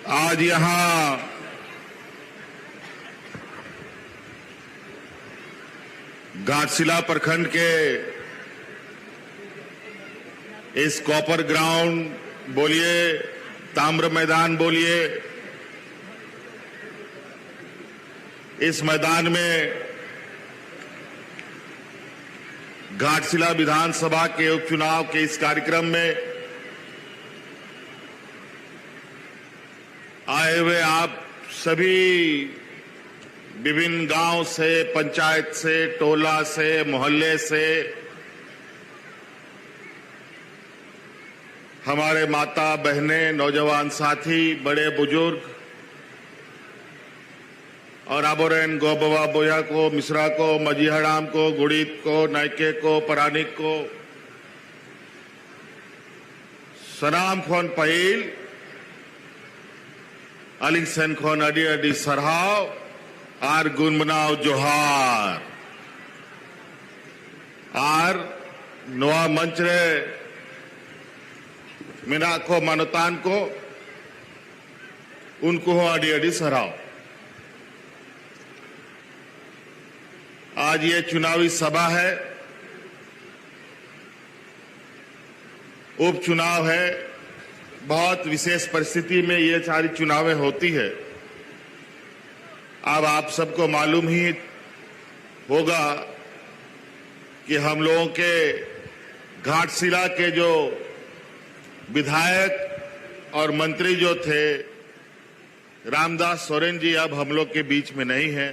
आज यहां घाटशिला प्रखंड के इस कॉपर ग्राउंड बोलिए, ताम्र मैदान बोलिए, इस मैदान में घाटशिला विधानसभा के उपचुनाव के इस कार्यक्रम में आए हुए आप सभी विभिन्न गांव से, पंचायत से, टोला से, मोहल्ले से हमारे माता बहनें, नौजवान साथी, बड़े बुजुर्ग और आबोरेन गोबवा बोया को, मिश्रा को, मजीहराम को, गुड़ीत को, नायके को, परानिक को सनाम खोन पहिल अलिंग सेन खोन अडी अडी सरहाव आर गुनमनाव जोहार आर नोआ मंच रे मिना को मानतान को उनको हो अडी अडी सरहाव। आज ये चुनावी सभा है, उपचुनाव है। बहुत विशेष परिस्थिति में ये सारी चुनावें होती है। अब आप सबको मालूम ही होगा कि हम लोगों के घाटशिला के जो विधायक और मंत्री जो थे रामदास सोरेन जी अब हम लोग के बीच में नहीं है।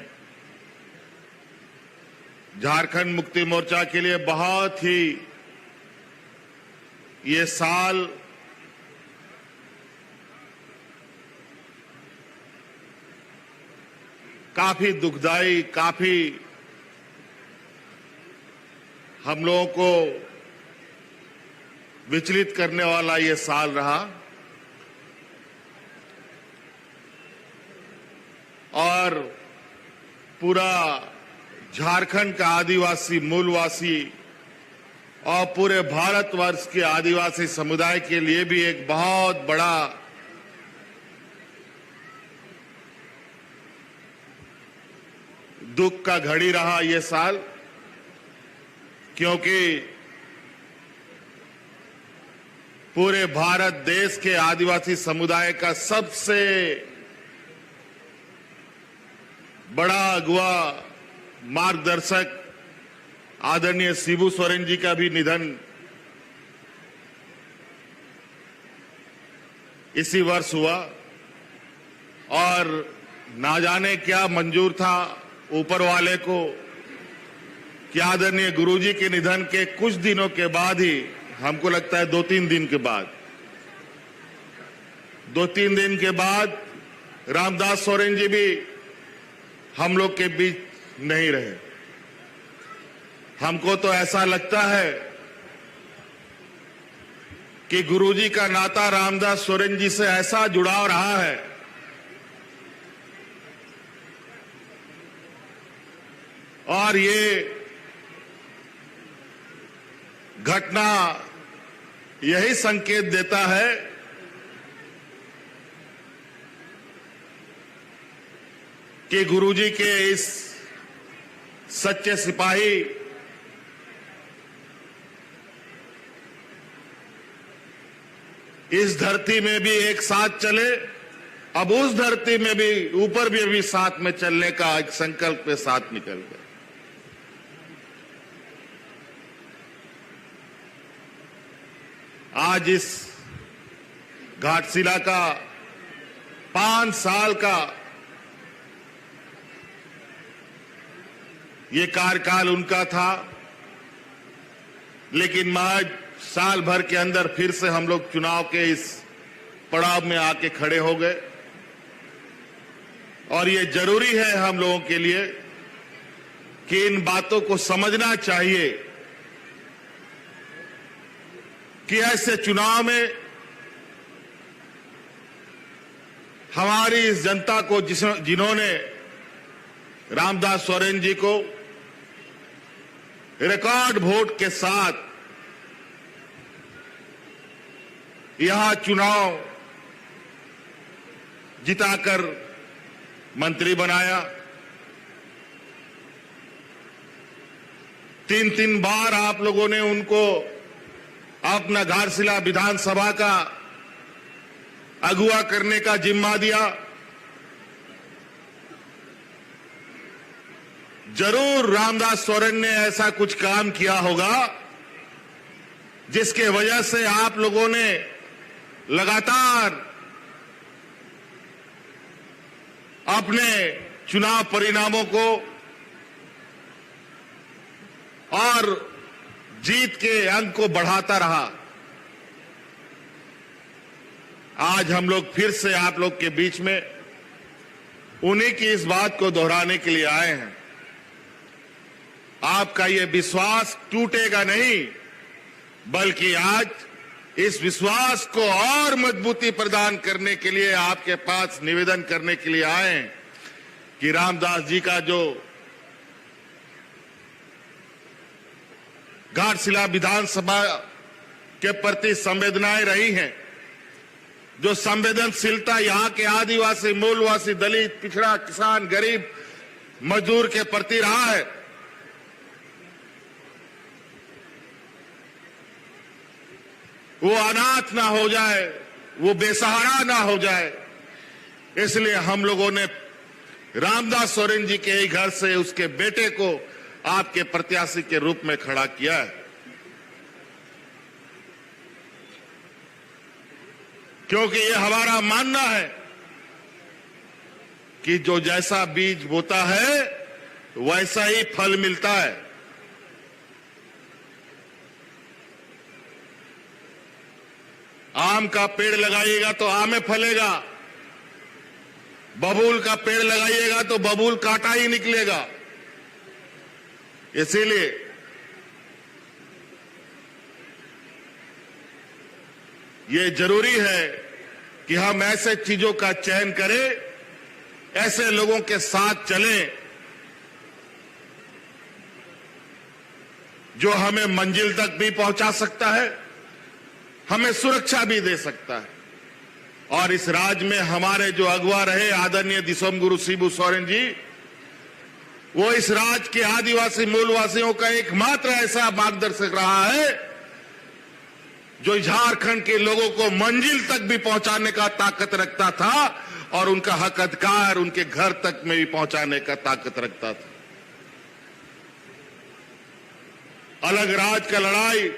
झारखंड मुक्ति मोर्चा के लिए बहुत ही ये साल काफी दुखदाई, काफी हम लोगों को विचलित करने वाला ये साल रहा और पूरा झारखंड का आदिवासी मूलवासी और पूरे भारतवर्ष के आदिवासी समुदाय के लिए भी एक बहुत बड़ा दुख का घड़ी रहा ये साल, क्योंकि पूरे भारत देश के आदिवासी समुदाय का सबसे बड़ा अगुवा मार्गदर्शक आदरणीय शिबू सोरेन जी का भी निधन इसी वर्ष हुआ और ना जाने क्या मंजूर था ऊपर वाले को कि आदरणीय गुरुजी के निधन के कुछ दिनों के बाद ही, हमको लगता है 2-3 दिन के बाद, 2-3 दिन के बाद रामदास सोरेन जी भी हम लोग के बीच नहीं रहे। हमको तो ऐसा लगता है कि गुरुजी का नाता रामदास सोरेन जी से ऐसा जुड़ाव रहा है और ये घटना यही संकेत देता है कि गुरुजी के इस सच्चे सिपाही इस धरती में भी एक साथ चले, अब उस धरती में भी ऊपर भी साथ में चलने का एक संकल्प के साथ निकल गए। आज इस घाटशिला का 5 साल का ये कार्यकाल उनका था, लेकिन महज साल भर के अंदर फिर से हम लोग चुनाव के इस पड़ाव में आके खड़े हो गए और ये जरूरी है हम लोगों के लिए कि इन बातों को समझना चाहिए कि ऐसे चुनाव में हमारी इस जनता को जिन्होंने रामदास सोरेन जी को रिकॉर्ड वोट के साथ यहां चुनाव जिताकर मंत्री बनाया। 3-3 बार आप लोगों ने उनको अपना घाटशिला विधानसभा का अगुवा करने का जिम्मा दिया। जरूर रामदास सोरेन ने ऐसा कुछ काम किया होगा जिसके वजह से आप लोगों ने लगातार अपने चुनाव परिणामों को और जीत के अंक को बढ़ाता रहा। आज हम लोग फिर से आप लोग के बीच में उन्हीं की इस बात को दोहराने के लिए आए हैं। आपका ये विश्वास टूटेगा नहीं, बल्कि आज इस विश्वास को और मजबूती प्रदान करने के लिए आपके पास निवेदन करने के लिए आए हैं कि रामदास जी का जो घाटशिला विधानसभा के प्रति संवेदनाएं रही हैं, जो संवेदनशीलता यहां के आदिवासी, मूलवासी, दलित, पिछड़ा, किसान, गरीब, मजदूर के प्रति रहा है, वो अनाथ ना हो जाए, वो बेसहारा ना हो जाए। इसलिए हम लोगों ने रामदास सोरेन जी के ही घर से उसके बेटे को आपके प्रत्याशी के रूप में खड़ा किया है, क्योंकि ये हमारा मानना है कि जो जैसा बीज बोता है वैसा ही फल मिलता है। आम का पेड़ लगाइएगा तो आम फलेगा, बबूल का पेड़ लगाइएगा तो बबूल कांटा ही निकलेगा। इसीलिए ये जरूरी है कि हम ऐसे चीजों का चयन करें, ऐसे लोगों के साथ चलें जो हमें मंजिल तक भी पहुंचा सकता है, हमें सुरक्षा भी दे सकता है। और इस राज्य में हमारे जो अगुवा रहे आदरणीय दिसोम गुरु शिबू सोरेन जी, वो इस राज्य के आदिवासी मूलवासियों का एकमात्र ऐसा मार्गदर्शक रहा है जो झारखंड के लोगों को मंजिल तक भी पहुंचाने का ताकत रखता था और उनका हक अधिकार उनके घर तक में भी पहुंचाने का ताकत रखता था। अलग राज्य का लड़ाई,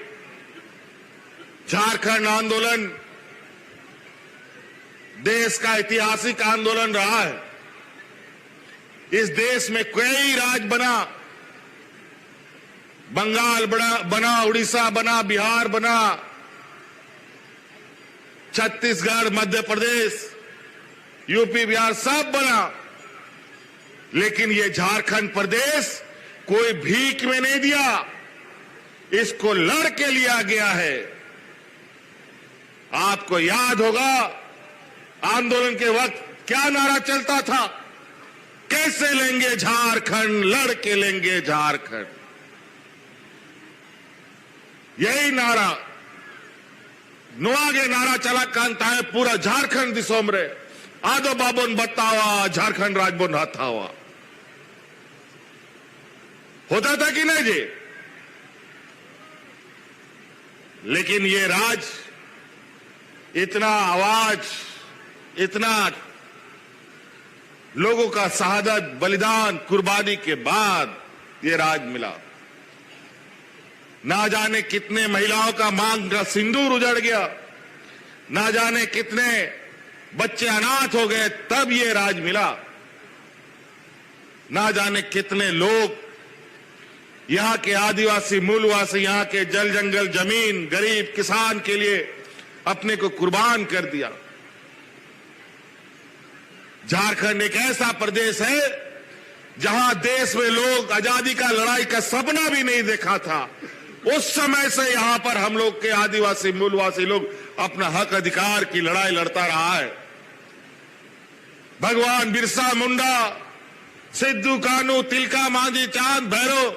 झारखंड आंदोलन देश का ऐतिहासिक आंदोलन रहा है। इस देश में कई राज्य बना, बंगाल बना, उड़ीसा बना, बिहार बना, छत्तीसगढ़, मध्य प्रदेश, यूपी, बिहार सब बना, लेकिन ये झारखंड प्रदेश कोई भीख में नहीं दिया, इसको लड़ के लिया गया है। आपको याद होगा आंदोलन के वक्त क्या नारा चलता था, कैसे लेंगे झारखंड, लड़ के लेंगे झारखंड। यही नारा नुआगे नारा चला कांता है पूरा झारखंड दिसोम रे आदो बाबोन बतावा झारखंड राजबोन हथावा। होता था कि नहीं जी? लेकिन ये राज इतना आवाज, इतना लोगों का शहादत, बलिदान, कुर्बानी के बाद ये राज मिला। ना जाने कितने महिलाओं का मांग का सिंदूर उजड़ गया, ना जाने कितने बच्चे अनाथ हो गए, तब ये राज मिला। ना जाने कितने लोग यहां के आदिवासी, मूलवासी, यहां के जल जंगल, जमीन, गरीब, किसान के लिए अपने को कुर्बान कर दिया। झारखंड एक ऐसा प्रदेश है जहां देश में लोग आजादी का लड़ाई का सपना भी नहीं देखा था, उस समय से यहां पर हम लोग के आदिवासी, मूलवासी लोग अपना हक अधिकार की लड़ाई लड़ता रहा है। भगवान बिरसा मुंडा, सिद्धू कानू, तिलका मांझी, चांद भैरव,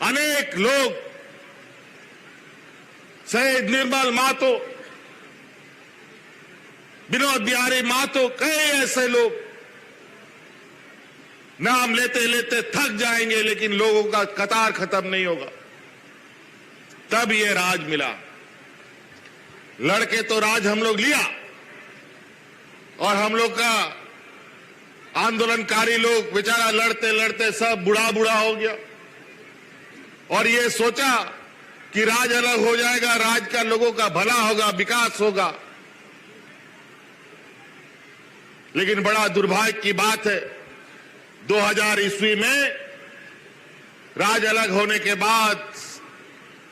अनेक लोग, शहीद निर्मल मातो, विनोद बिहारी महतो, कई ऐसे लोग नाम लेते लेते थक जाएंगे, लेकिन लोगों का कतार खत्म नहीं होगा। तब ये राज मिला। लड़के तो राज हम लोग लिया, और हम लोग का आंदोलनकारी लोग बेचारा लड़ते लड़ते सब बुढ़ा बुढ़ा हो गया, और ये सोचा कि राज अलग हो जाएगा, राज का लोगों का भला होगा, विकास होगा। लेकिन बड़ा दुर्भाग्य की बात है, 2000 ईस्वी में राज अलग होने के बाद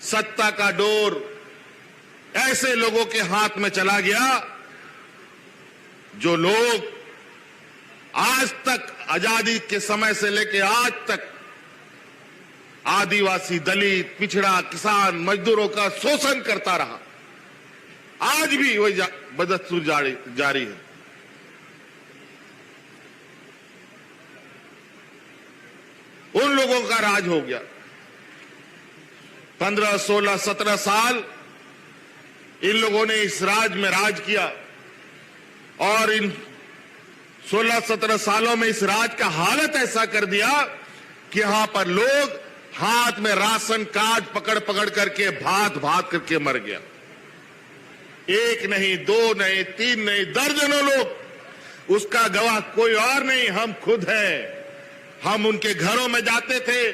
सत्ता का डोर ऐसे लोगों के हाथ में चला गया जो लोग आज तक, आजादी के समय से लेकर आज तक आदिवासी, दलित, पिछड़ा, किसान, मजदूरों का शोषण करता रहा। आज भी वही बदस्तूर जारी है। उन लोगों का राज हो गया। 15, 16, 17 साल इन लोगों ने इस राज में राज किया, और इन 16-17 सालों में इस राज का हालत ऐसा कर दिया कि यहां पर लोग हाथ में राशन कार्ड पकड़ पकड़ करके भात भात करके मर गया। एक नहीं, दो नहीं, तीन नहीं, दर्जनों लोग। उसका गवाह कोई और नहीं, हम खुद हैं। हम उनके घरों में जाते थे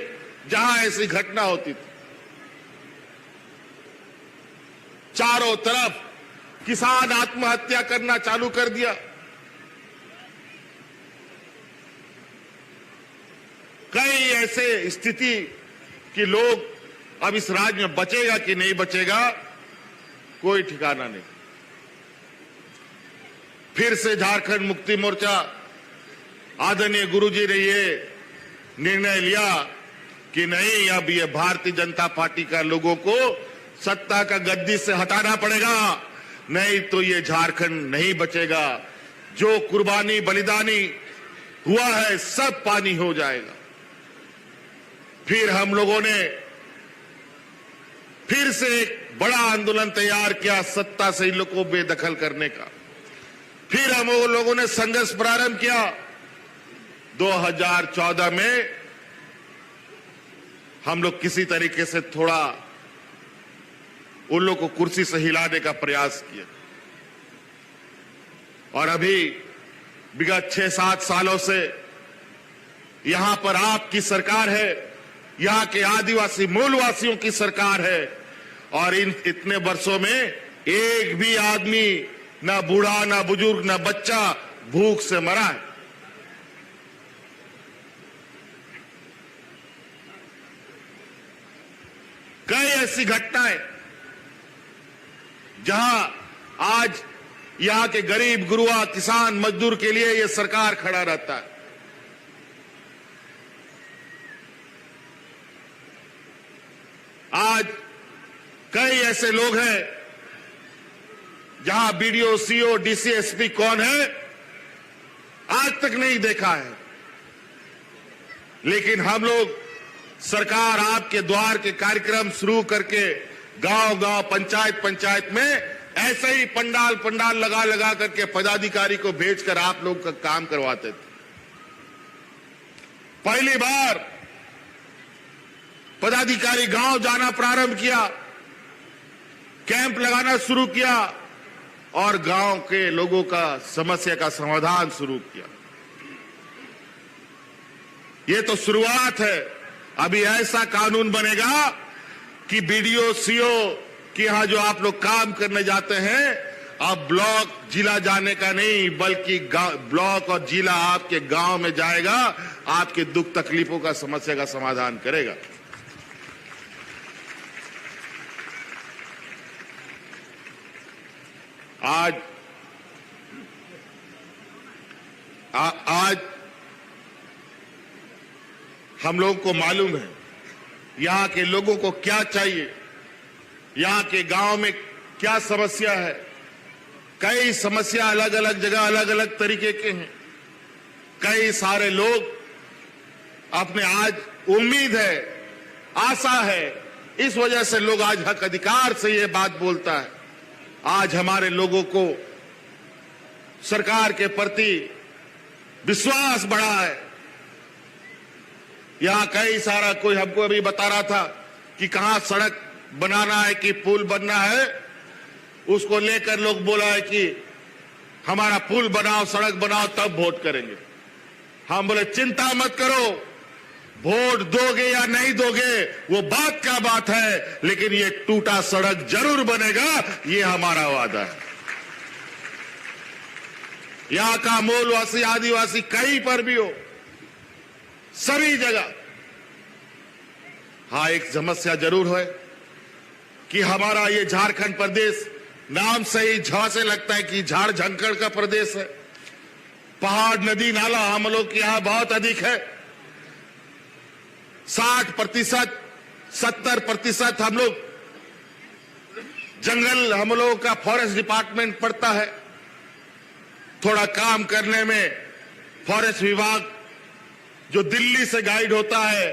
जहां ऐसी घटना होती थी। चारों तरफ किसान आत्महत्या करना चालू कर दिया। कई ऐसे स्थिति कि लोग, अब इस राज्य में बचेगा कि नहीं बचेगा कोई ठिकाना नहीं। फिर से झारखंड मुक्ति मोर्चा, आदरणीय गुरुजी ने ये निर्णय लिया कि नहीं, अब ये भारतीय जनता पार्टी का लोगों को सत्ता का गद्दी से हटाना पड़ेगा, नहीं तो ये झारखंड नहीं बचेगा। जो कुर्बानी बलिदानी हुआ है सब पानी हो जाएगा। फिर हम लोगों ने फिर से एक बड़ा आंदोलन तैयार किया सत्ता से इन लोगों को बेदखल करने का। फिर हम लोगों ने संघर्ष प्रारंभ किया। 2014 में हम लोग किसी तरीके से थोड़ा उन लोग को कुर्सी से हिलाने का प्रयास किया, और अभी विगत 6-7 सालों से यहां पर आपकी सरकार है, यहां के आदिवासी मूलवासियों की सरकार है, और इन इतने वर्षों में एक भी आदमी, ना बूढ़ा, ना बुजुर्ग, ना बच्चा भूख से मरा है। कई ऐसी घटनाएं जहां आज यहां के गरीब, गुरुआ, किसान, मजदूर के लिए यह सरकार खड़ा रहता है। आज कई ऐसे लोग हैं जहां बीडीओ, सीओ, डीसी, एसपी कौन है आज तक नहीं देखा है, लेकिन हम लोग सरकार आपके द्वार के कार्यक्रम शुरू करके गांव-गांव, पंचायत में ऐसे ही पंडाल लगा लगा करके पदाधिकारी को भेजकर आप लोग का काम करवाते थे। पहली बार पदाधिकारी गांव जाना प्रारंभ किया, कैंप लगाना शुरू किया, और गांव के लोगों का समस्या का समाधान शुरू किया। ये तो शुरुआत है। अभी ऐसा कानून बनेगा कि बीडीओ, सीओ कि यहां जो आप लोग काम करने जाते हैं, अब ब्लॉक, जिला जाने का नहीं, बल्कि ब्लॉक और जिला आपके गांव में जाएगा, आपके दुख तकलीफों का, समस्या का समाधान करेगा। आज हम लोगों को मालूम है यहां के लोगों को क्या चाहिए, यहां के गांव में क्या समस्या है। कई समस्या अलग अलग जगह, अलग अलग तरीके के हैं। कई सारे लोग अपने, आज उम्मीद है, आशा है, इस वजह से लोग आज हक अधिकार से ये बात बोलता है। आज हमारे लोगों को सरकार के प्रति विश्वास बढ़ा है। यहां कई सारा कोई हमको अभी बता रहा था कि कहां सड़क बनाना है कि पुल बनना है, उसको लेकर लोग बोला है कि हमारा पुल बनाओ, सड़क बनाओ, तब वोट करेंगे। हम बोले चिंता मत करो, वोट दोगे या नहीं दोगे वो बात का बात है, लेकिन ये टूटा सड़क जरूर बनेगा, ये हमारा वादा है। यहां का मूलवासी आदिवासी कहीं पर भी हो, सभी जगह हाँ एक समस्या जरूर है कि हमारा ये झारखंड प्रदेश नाम से ही झ से लगता है कि झाड़ झंकड़ का प्रदेश है। पहाड़, नदी, नाला हम लोग के यहां बहुत अधिक है। 60%, 70% हम लोग जंगल, हम लोगों का फॉरेस्ट डिपार्टमेंट पड़ता है। थोड़ा काम करने में फॉरेस्ट विभाग जो दिल्ली से गाइड होता है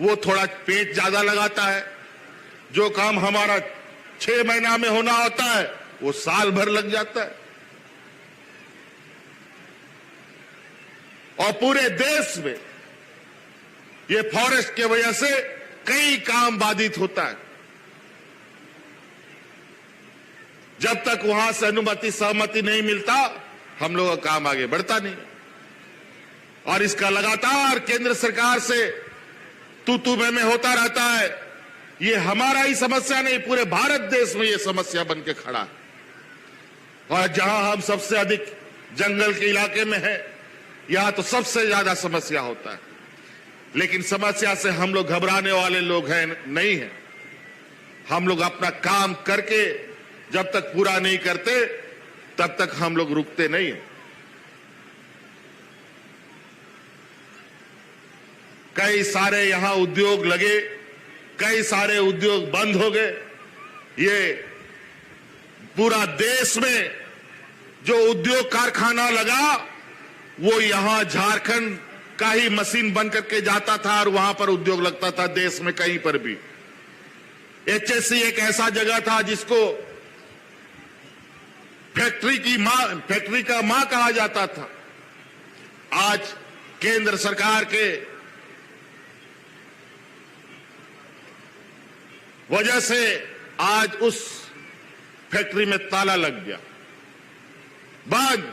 वो थोड़ा पेच ज्यादा लगाता है। जो काम हमारा 6 महीना में होना होता है वो साल भर लग जाता है। और पूरे देश में ये फॉरेस्ट की वजह से कई काम बाधित होता है। जब तक वहां से अनुमति सहमति नहीं मिलता हम लोगों का काम आगे बढ़ता नहीं। और इसका लगातार केंद्र सरकार से तू मैं होता रहता है। ये हमारा ही समस्या नहीं, पूरे भारत देश में ये समस्या बन के खड़ा है। और जहां हम सबसे अधिक जंगल के इलाके में है, यहां तो सबसे ज्यादा समस्या होता है। लेकिन समस्या से हम लोग घबराने वाले लोग हैं नहीं है। हम लोग अपना काम करके जब तक पूरा नहीं करते तब तक हम लोग रुकते नहीं है। कई सारे यहां उद्योग लगे, कई सारे उद्योग बंद हो गए। ये पूरा देश में जो उद्योग कारखाना लगा वो यहां झारखंड का ही मशीन बन करके जाता था और वहां पर उद्योग लगता था, देश में कहीं पर भी। एचएससी एक ऐसा जगह था जिसको फैक्ट्री का मां कहा जाता था। आज केंद्र सरकार के वजह से आज उस फैक्ट्री में ताला लग गया, बंद।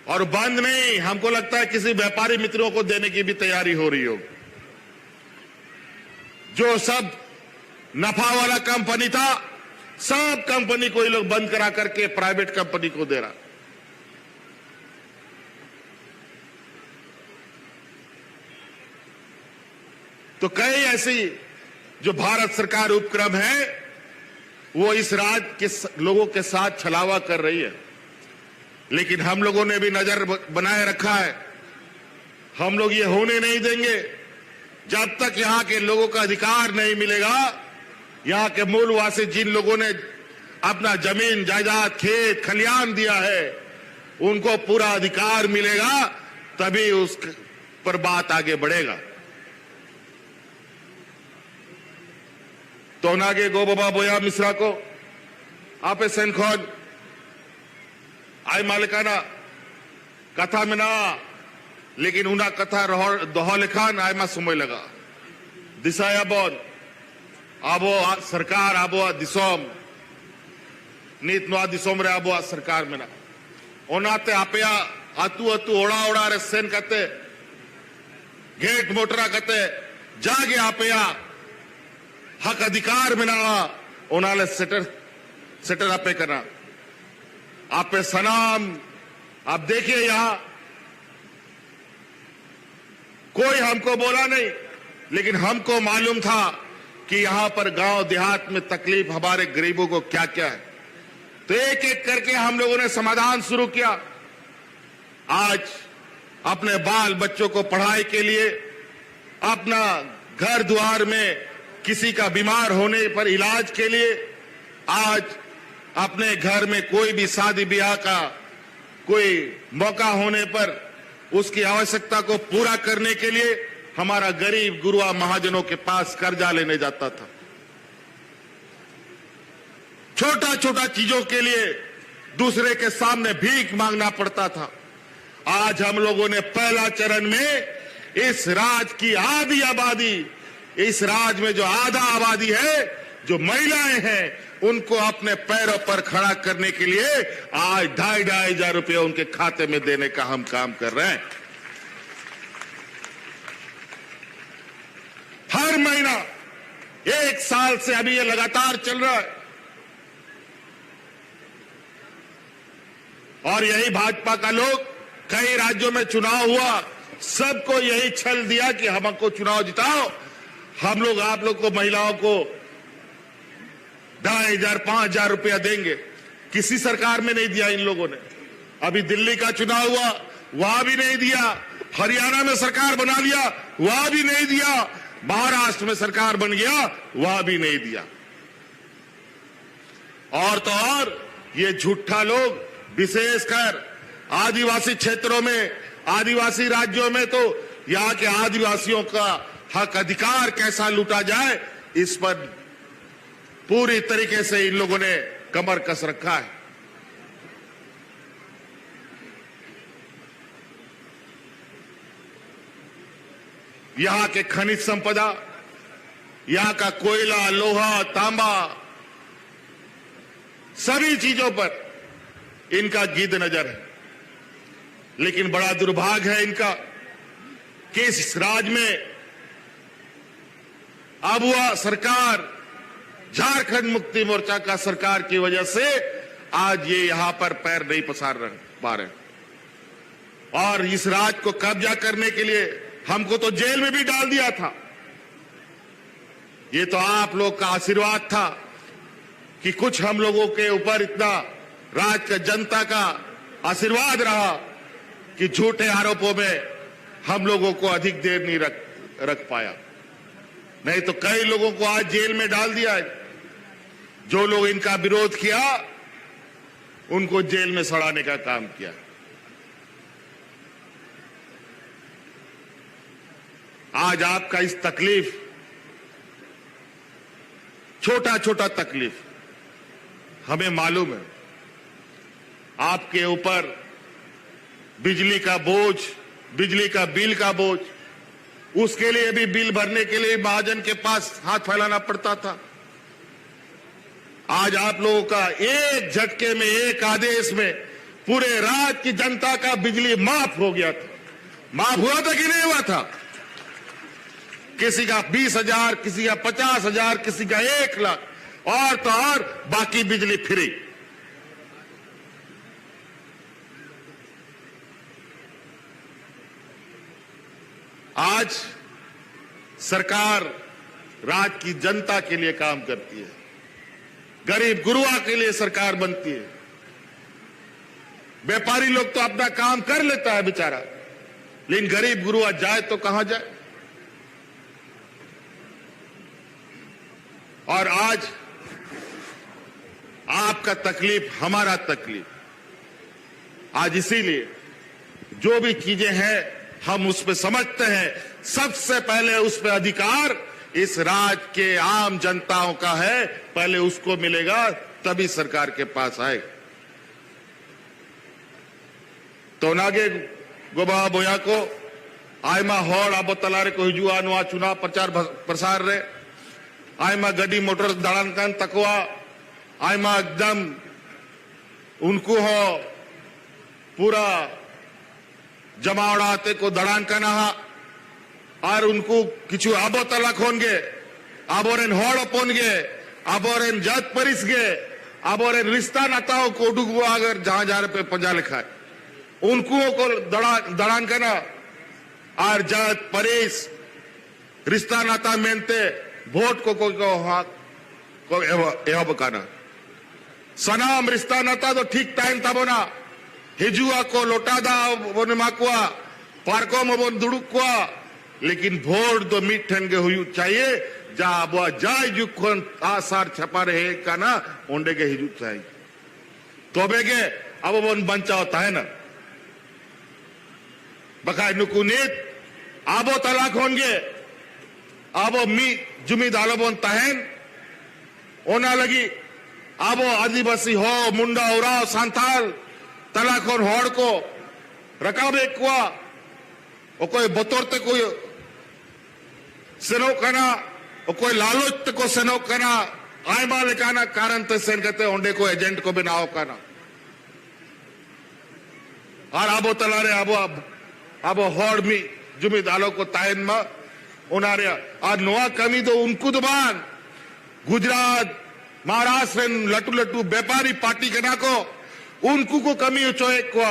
और बंद नहीं, हमको लगता है किसी व्यापारी मित्रों को देने की भी तैयारी हो रही होगी। जो सब नफा वाला कंपनी था, सब कंपनी को ये लोग बंद करा करके प्राइवेट कंपनी को दे रहा। तो कई ऐसी जो भारत सरकार उपक्रम है वो इस राज्य के लोगों के साथ छलावा कर रही है। लेकिन हम लोगों ने भी नजर बनाए रखा है। हम लोग ये होने नहीं देंगे जब तक यहां के लोगों का अधिकार नहीं मिलेगा। यहां के मूलवासी जिन लोगों ने अपना जमीन जायदाद खेत खलियान दिया है उनको पूरा अधिकार मिलेगा, तभी उस पर बात आगे बढ़ेगा। तो नागे गो बाबा बोया मिश्रा को आपे सेनखोन आई मालिकाना कथा में ना, लेकिन उना कथा दोहा लेखान आय मा समय लगा दिशाया बोन आबो सरकार आबो दिसोम नीत नवा दिसोम रे आबो सरकार में ना ओनाते आपेया आतु आतु ओड़ा ओड़ा रे सेन कते गेट मोटरा कते जागे आपेया हक अधिकार में ना ओनाले सेटर आपे करना आपे सलाम। आप देखिए यहां कोई हमको बोला नहीं, लेकिन हमको मालूम था कि यहां पर गांव देहात में तकलीफ हमारे गरीबों को क्या क्या है। तो एक एक करके हम लोगों ने समाधान शुरू किया। आज अपने बाल बच्चों को पढ़ाई के लिए, अपना घर द्वार में किसी का बीमार होने पर इलाज के लिए, आज अपने घर में कोई भी शादी ब्याह का कोई मौका होने पर उसकी आवश्यकता को पूरा करने के लिए हमारा गरीब गुरुआ महाजनों के पास कर्जा लेने जाता था। छोटा छोटा चीजों के लिए दूसरे के सामने भीख मांगना पड़ता था। आज हम लोगों ने पहला चरण में इस राज्य की आधी आबादी, इस राज्य में जो आधा आबादी है, जो महिलाएं हैं, उनको अपने पैरों पर खड़ा करने के लिए आज 2,500 रुपये उनके खाते में देने का हम काम कर रहे हैं। हर महीना 1 साल से अभी ये लगातार चल रहा है। और यही भाजपा का लोग, कई राज्यों में चुनाव हुआ, सबको यही छल दिया कि हमको चुनाव जिताओ, हम लोग आप लोग को, महिलाओं को 2,500 5,000 रुपया देंगे। किसी सरकार में नहीं दिया इन लोगों ने। अभी दिल्ली का चुनाव हुआ, वहां भी नहीं दिया। हरियाणा में सरकार बना लिया, वहां भी नहीं दिया। महाराष्ट्र में सरकार बन गया, वहां भी नहीं दिया। और तो और ये झूठा लोग, विशेषकर आदिवासी क्षेत्रों में, आदिवासी राज्यों में, तो यहां के आदिवासियों का हक अधिकार कैसा लूटा जाए, इस पर पूरी तरीके से इन लोगों ने कमर कस रखा है। यहां के खनिज संपदा, यहां का कोयला, लोहा, तांबा, सभी चीजों पर इनका गिद्ध नजर है। लेकिन बड़ा दुर्भाग्य है इनका कि इस राज्य में अब वह सरकार, झारखंड मुक्ति मोर्चा का सरकार की वजह से आज ये यहां पर पैर नहीं पसार पा रहे। और इस राज्य को कब्जा करने के लिए हमको तो जेल में भी डाल दिया था। ये तो आप लोग का आशीर्वाद था कि कुछ हम लोगों के ऊपर इतना राज्य का, जनता का आशीर्वाद रहा कि झूठे आरोपों में हम लोगों को अधिक देर नहीं रख पाया। नहीं तो कई लोगों को आज जेल में डाल दिया है। जो लोग इनका विरोध किया, उनको जेल में सड़ाने का काम किया। आज आपका इस तकलीफ, छोटा छोटा तकलीफ, हमें मालूम है। आपके ऊपर बिजली का बोझ, बिजली का बिल का बोझ, उसके लिए भी बिल भरने के लिए महाजन के पास हाथ फैलाना पड़ता था। आज आप लोगों का एक झटके में, एक आदेश में पूरे राज्य की जनता का बिजली माफ हो गया था। माफ हुआ था कि नहीं हुआ था? किसी का 20,000, किसी का 50,000, किसी का 1 लाख, और तो और बाकी बिजली फ्री। आज सरकार राज्य की जनता के लिए काम करती है। गरीब गुरुआ के लिए सरकार बनती है। व्यापारी लोग तो अपना काम कर लेता है बेचारा, लेकिन गरीब गुरुआ जाए तो कहां जाए? और आज आपका तकलीफ हमारा तकलीफ। आज इसीलिए जो भी चीजें हैं हम उस पर समझते हैं, सबसे पहले उस पर अधिकार इस राज्य के आम जनताओं का है। पहले उसको मिलेगा, तभी सरकार के पास आएगा। तो नागे गोबा बोया को आयमा होड़ आबो तलारे को हिजुआ नुआ चुनाव प्रचार प्रसार रे आयमा गड्डी मोटर दड़ान कान तकवा आयमा एकदम उनको हो पूरा जमावड़ाते को दड़ान काना और उनको किचु आबो तला खोन गे, आबोरेन होड़ अपन गे, आबोरेन जात परिस गे, आबोरेन रिश्ता नाताओं को डूबो अगर जहां जा रहे पे पंजा लिखा है, उनको को दड़ान करना और जात परिस रिश्ता नाता मेनते वोट को हाँ को एहो बकाना सनाम रिश्ता नाता तो ठीक टाइम था बोना हिजुआ को लोटा दा बोने माकुआ पार्को में बोन दुड़ुकुआ, लेकिन वोट तो मिठन के हुई चाहिए जा बुआ जाय जुखन आसार छपा रहे का ना ओंडे के हिजू चाहिए तो बेगे अब बोन बंचा होता है ना बकाय नुकुनीत आबो तलाक होंगे आबो मी जुमी दालो बोन तहन ओना लगी आबो आदिवासी हो मुंडा उराव सांथाल तलाखोन हॉड़ को रकाबे कुआ ओकोय बतौरते कोई सेनो कना ओकोय लालच को सेनो कना आयमा लेकाना कारण ते सेन कहते ओंडे को एजेंट को बनाओ कना और आबो तलारे आबो हॉड़ मी जुमिद आलो को तायन मा उनारे और नोआ कमी तो उनको दुबान गुजरात महाराष्ट्र लटू लटू व्यापारी पार्टी के ना को उनको को कमी उचोए को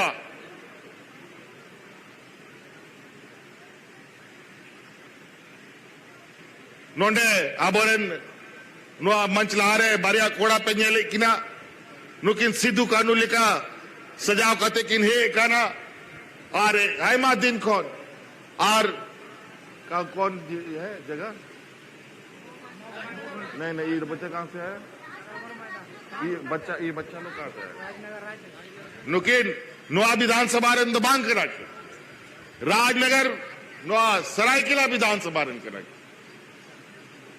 नोंडे आबोरेन नुआ मंच लारे बारिया कोड़ा पे नेले किना नुकिन सिद्धू कानू लिखा सजाव कते किन हे काना और हैमा दिन कौन और का कौन है जगह नहीं ये बच्चा कहां से है ये बच्चा लोग कहां से है नुकिन नुआ विधानसभा रे दबांग करा राजनगर नुआ सरायकेला विधानसभा रे करा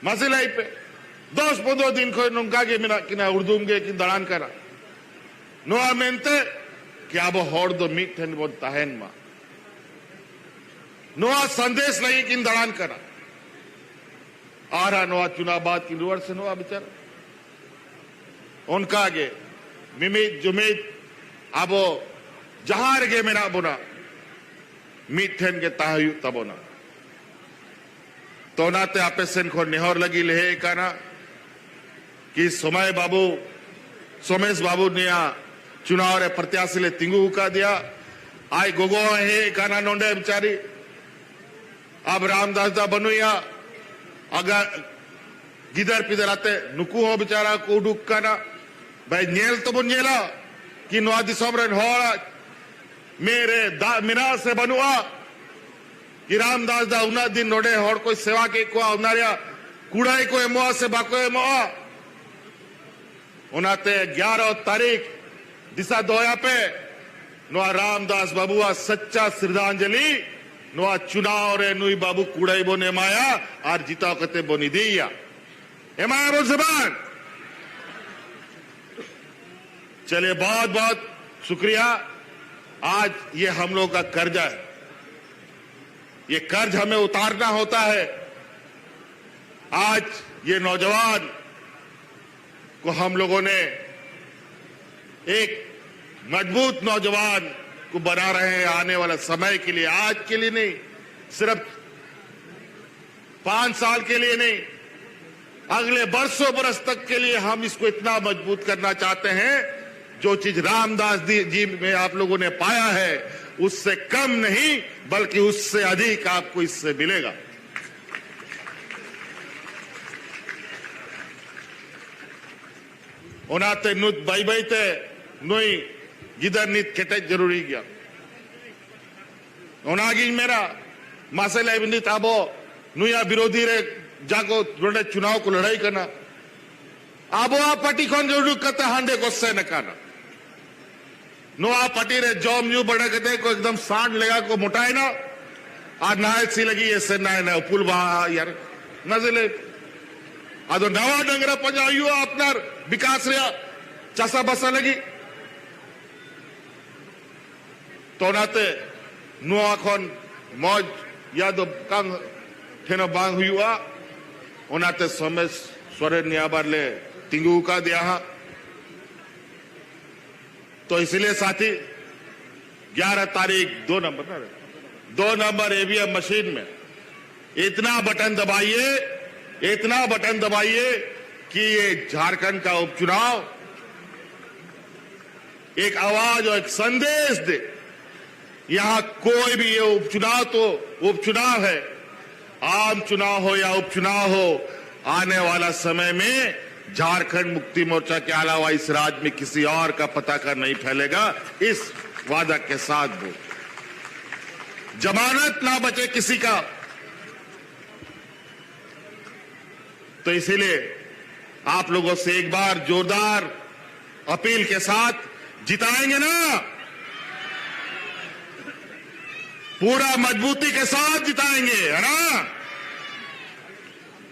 मसला पे 10-15 दिन को नुका के मिना किना उर्दूम के कि दड़ान करा नुआ मेनते कि अब हॉड़ दो मीट है वो ताहन मा नुआ संदेश नहीं कि दड़ान करा आ रहा नुआ चुनाव बाद की रुवर से नुआ बेचारा उनका आगे मिमित जुमित अब जहां गे मेरा बुना मीठन के ताहयु तबोना तो नाते आपे सेन को निहोर लगी ले काना कि सोमेश बाबू ने चुनाव रे प्रत्याशी ले तिंगू का दिया आई गोगो है काना नोंडे बेचारी अब रामदास दा बनुया अगर गिदर पिदर आते नुकू हो बेचारा को डुक काना भाई नेल तो बुनेला कि नोआ दिसमरन हो मेरे मिना से बनुआ कि रामदास दा उना दिन नोडे होड़ कोई सेवा के को उनारिया कुड़ाई को एमोआ से बाको एमोआ उनाते 11 तारीख दिशा दोया पे नोआ रामदास बाबुआ सच्चा श्रद्धांजलि नोआ चुनाव रे नुई बाबू कुड़ाई बोने माया और जीता कते बोनी दिया एमाया बोल जबान चलिए बहुत बहुत शुक्रिया आज ये हम लोग का कर्जा है ये कर्ज हमें उतारना होता है आज ये नौजवान को हम लोगों ने एक मजबूत नौजवान को बना रहे हैं आने वाला समय के लिए आज के लिए नहीं सिर्फ 5 साल के लिए नहीं अगले बरसों बरस तक के लिए हम इसको इतना मजबूत करना चाहते हैं जो चीज रामदास जी में आप लोगों ने पाया है उससे कम नहीं बल्कि उससे अधिक आपको इससे मिलेगा ओनाते नुत बाई बाईते नुई गिदर नित खेटे जरूरी गया ओनागी मेरा मसला बिंदी ताबो नुया विरोधी रे जाको रोडे चुनाव को लड़ाई करना आबो आ पार्टी कौन जरूर करते हांडे को से न करना नुआ पार्टी रे जॉम यू बड़ा कहते को एकदम सांड लेगा को मुटाए ना आज नाय सी लगी ऐसे नाय ना पुल बा यार नजले आदो नवा डंगरा पंजायु अपनार विकास रे चासा बसा लगी तो नाते नुआ खन मौज या दो कांग ठेनो बांग हुआ ओनाते सोमेश सोरेन नियाबार ले तिंगू का दिया तो इसलिए साथी 11 तारीख 2 नंबर ईवीएम मशीन में इतना बटन दबाइए कि ये झारखंड का उपचुनाव एक आवाज और एक संदेश दे यहां कोई भी ये उपचुनाव तो उपचुनाव है आम चुनाव हो या उपचुनाव हो आने वाला समय में झारखंड मुक्ति मोर्चा के अलावा इस राज्य में किसी और का पताका नहीं फैलेगा इस वादा के साथ वो जमानत ना बचे किसी का तो इसीलिए आप लोगों से एक बार जोरदार अपील के साथ जिताएंगे ना पूरा मजबूती के साथ जिताएंगे है ना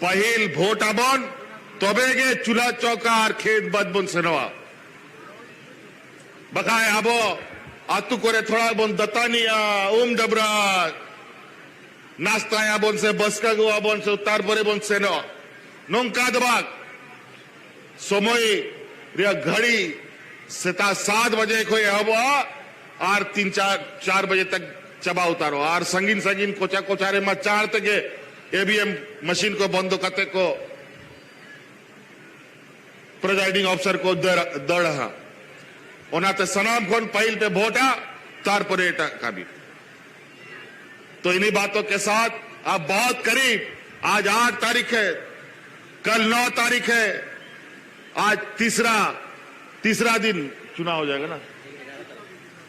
पहिल वोट अबन तोबेगे चूल्हा चौका और खेत बद बुन सेनवा बकाय आबो आतु कोरे थोड़ा बोन दतानिया डबरा नास्ताया बोन से बस का गुआ बोन से उत्तर बोरे बोन से नो नोंका दबाग सोमोई रिया घड़ी सेता 7 बजे कोई हवा और 3-4 बजे तक चबा उतारो और संगीन संगीन कोचा कोचारे में 4 तक एबीएम मशीन को बंद करते को प्रिजाइडिंग ऑफिसर को दड़ हा ओनाते सनाम खोन पहल पे भोटा तार परेटा का भी। तो इन्हीं बातों के साथ अब बहुत करीब, आज 8 तारीख है, कल 9 तारीख है, आज तीसरा दिन चुनाव हो जाएगा ना,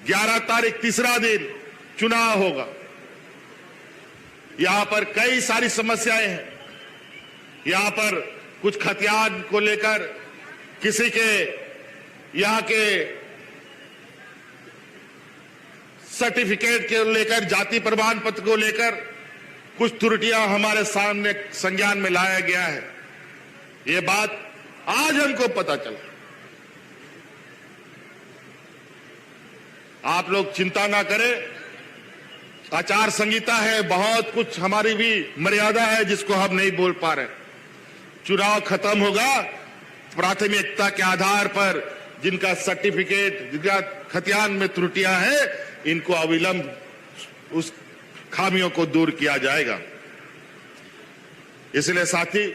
11 तारीख तीसरा दिन चुनाव होगा। यहां पर कई सारी समस्याएं हैं। यहां पर कुछ खतियान को लेकर, किसी के यहां के सर्टिफिकेट के लेकर, जाति प्रमाण पत्र को लेकर कुछ त्रुटियां हमारे सामने संज्ञान में लाया गया है। ये बात आज हमको पता चला। आप लोग चिंता ना करें, आचार संहिता है, बहुत कुछ हमारी भी मर्यादा है जिसको हम नहीं बोल पा रहे। चुनाव खत्म होगा, प्राथमिकता के आधार पर जिनका सर्टिफिकेट, जिनका खतियान में त्रुटियां हैं, इनको अविलंब उस खामियों को दूर किया जाएगा। इसलिए साथी,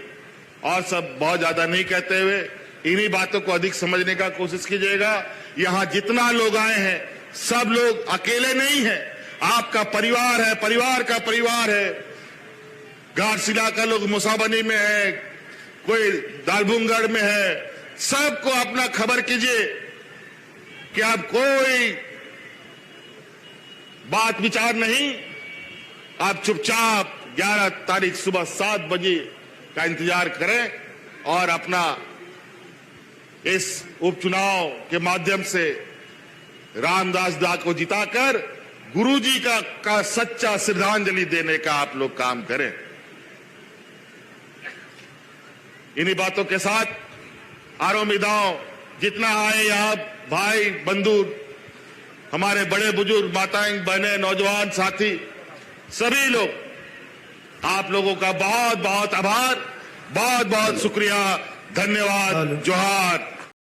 और सब बहुत ज्यादा नहीं कहते हुए इन्हीं बातों को अधिक समझने का कोशिश कीजिएगा। यहां जितना लोग आए हैं, सब लोग अकेले नहीं हैं, आपका परिवार है, परिवार का परिवार है। घाटशिला का लोग मुसाबनी में है, कोई दालभूंगढ़ में है, सबको अपना खबर कीजिए कि आप कोई बात विचार नहीं, आप चुपचाप 11 तारीख सुबह 7 बजे का इंतजार करें और अपना इस उपचुनाव के माध्यम से रामदास दा को जिताकर गुरुजी का सच्चा श्रद्धांजलि देने का आप लोग काम करें। इन्हीं बातों के साथ आरो मिदाओं जितना आए यहां भाई बंधु, हमारे बड़े बुजुर्ग, माताएं, बहनें, नौजवान साथी, सभी लोग, आप लोगों का बहुत बहुत आभार, बहुत बहुत शुक्रिया, धन्यवाद, जोहार।